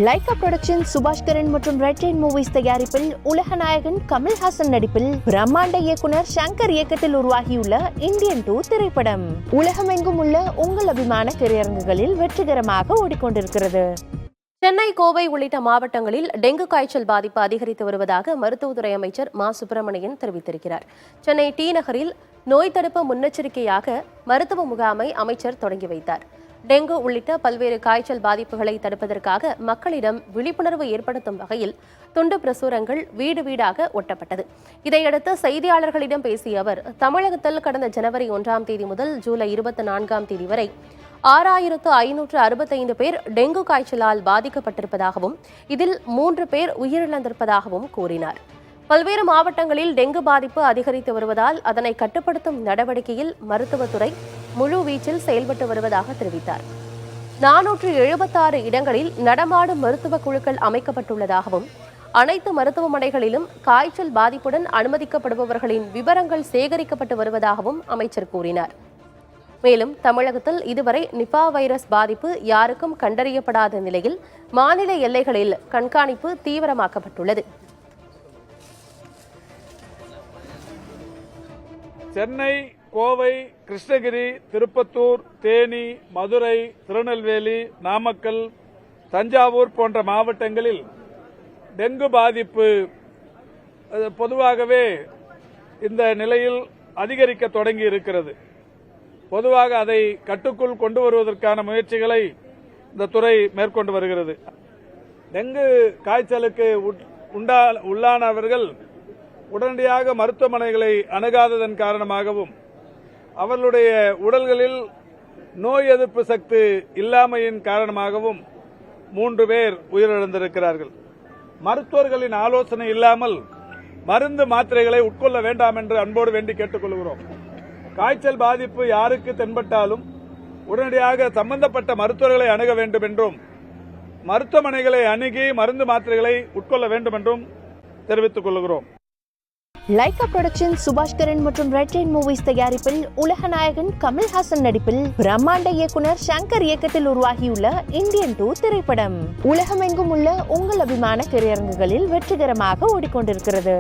Lyca production Subaskaran மற்றும் red rain movies தயாரிப்பில் உலக நாயகன் கமல்ஹாசன் நடிப்பில் பிரம்மாண்ட இயக்குனர் சங்கர் இயக்கத்தில் உருவாகியுள்ள இந்தியன் 2 திரைப்படம் உலகமெங்கும் உள்ள உங்கள் அபிமான திரையரங்குகளில் வெற்றிகரமாக ஓடிக்கொண்டிருக்கிறது. சென்னை, கோவை உள்ளிட்ட மாவட்டங்களில் டெங்கு காய்ச்சல் பாதிப்பு அதிகரித்து வருவதாக மருத்துவத்துறை அமைச்சர் மா சுப்பிரமணியன் தெரிவித்திருக்கிறார். சென்னை டி நகரில் நோய் தடுப்பு முன்னெச்சரிக்கையாக மருத்துவ முகாமை அமைச்சர் தொடங்கி வைத்தார். டெங்கு உள்ளிட்ட பல்வேறு காய்ச்சல் பாதிப்புகளை தடுப்பதற்காக மக்களிடம் விழிப்புணர்வு ஏற்படுத்தும் வகையில் துண்டு பிரசுரங்கள் வீடு வீடாக ஒட்டப்பட்டது. இதையடுத்து செய்தியாளர்களிடம் பேசிய அவர், தமிழகத்தில் கடந்த ஜனவரி 1ஆம் தேதி முதல் ஜூலை 24ஆம் தேதி வரை 6565 பேர் டெங்கு காய்ச்சலால் பாதிக்கப்பட்டிருப்பதாகவும் இதில் 3 பேர் உயிரிழந்திருப்பதாகவும் கூறினார். பல்வேறு மாவட்டங்களில் டெங்கு பாதிப்பு அதிகரித்து வருவதால் அதனை கட்டுப்படுத்தும் நடவடிக்கையில் மருத்துவத்துறை முழு வீச்சில் செயல்பட்டு வருவதாக தெரிவித்தார். 476 இடங்களில் நடமாடும் மருத்துவ குழுக்கள் அமைக்கப்பட்டுள்ளதாகவும் அனைத்து மருத்துவமனைகளிலும் காய்ச்சல் பாதிப்புடன் அனுமதிக்கப்படுபவர்களின் விவரங்கள் சேகரிக்கப்பட்டு வருவதாகவும் அமைச்சர் கூறினார். மேலும் தமிழகத்தில் இதுவரை நிபா வைரஸ் பாதிப்பு யாருக்கும் கண்டறியப்படாத நிலையில் மாநில எல்லைகளில் கண்காணிப்பு தீவிரமாக்கப்பட்டுள்ளது. சென்னை, கோவை, கிருஷ்ணகிரி, திருப்பத்தூர், தேனி, மதுரை, திருநெல்வேலி, நாமக்கல், தஞ்சாவூர் போன்ற மாவட்டங்களில் டெங்கு பாதிப்பு பொதுவாகவே இந்த நிலையில் அதிகரிக்க தொடங்கி இருக்கிறது. பொதுவாக அதை கட்டுக்குள் கொண்டு வருவதற்கான முயற்சிகளை இந்த துறை மேற்கொண்டு வருகிறது. டெங்கு காய்ச்சலுக்கு உள்ளானவர்கள் உடனடியாக மருத்துவமனைகளை அணுகாததன் காரணமாகவும் அவர்களுடைய உடல்களில் நோய் எதிர்ப்பு சக்தி இல்லாமையின் காரணமாகவும் 3 பேர் உயிரிழந்திருக்கிறார்கள். மருத்துவர்களின் ஆலோசனை இல்லாமல் மருந்து மாத்திரைகளை உட்கொள்ள வேண்டாம் என்று அன்போடு வேண்டி கேட்டுக் கொள்கிறோம். காய்ச்சல் பாதிப்பு யாருக்கு தென்பட்டாலும் உடனடியாக சம்பந்தப்பட்ட மருத்துவர்களை அணுக வேண்டும் என்றும் மருத்துவமனைகளை அணுகி மருந்து மாத்திரைகளை உட்கொள்ள வேண்டும் என்றும் தெரிவித்துக் கொள்கிறோம். லைகா புரொடக்ஷன் சுபாஷ்கரன் மற்றும் ரெட் ரெயின் மூவிஸ் தயாரிப்பில் உலக நாயகன் கமல்ஹாசன் நடிப்பில் பிரம்மாண்ட இயக்குனர் சங்கர் இயக்கத்தில் உருவாகியுள்ள இந்தியன் 2 திரைப்படம் உலகமெங்கும் உள்ள உங்கள் அபிமான திரையரங்குகளில் வெற்றிகரமாக ஓடிக்கொண்டிருக்கிறது.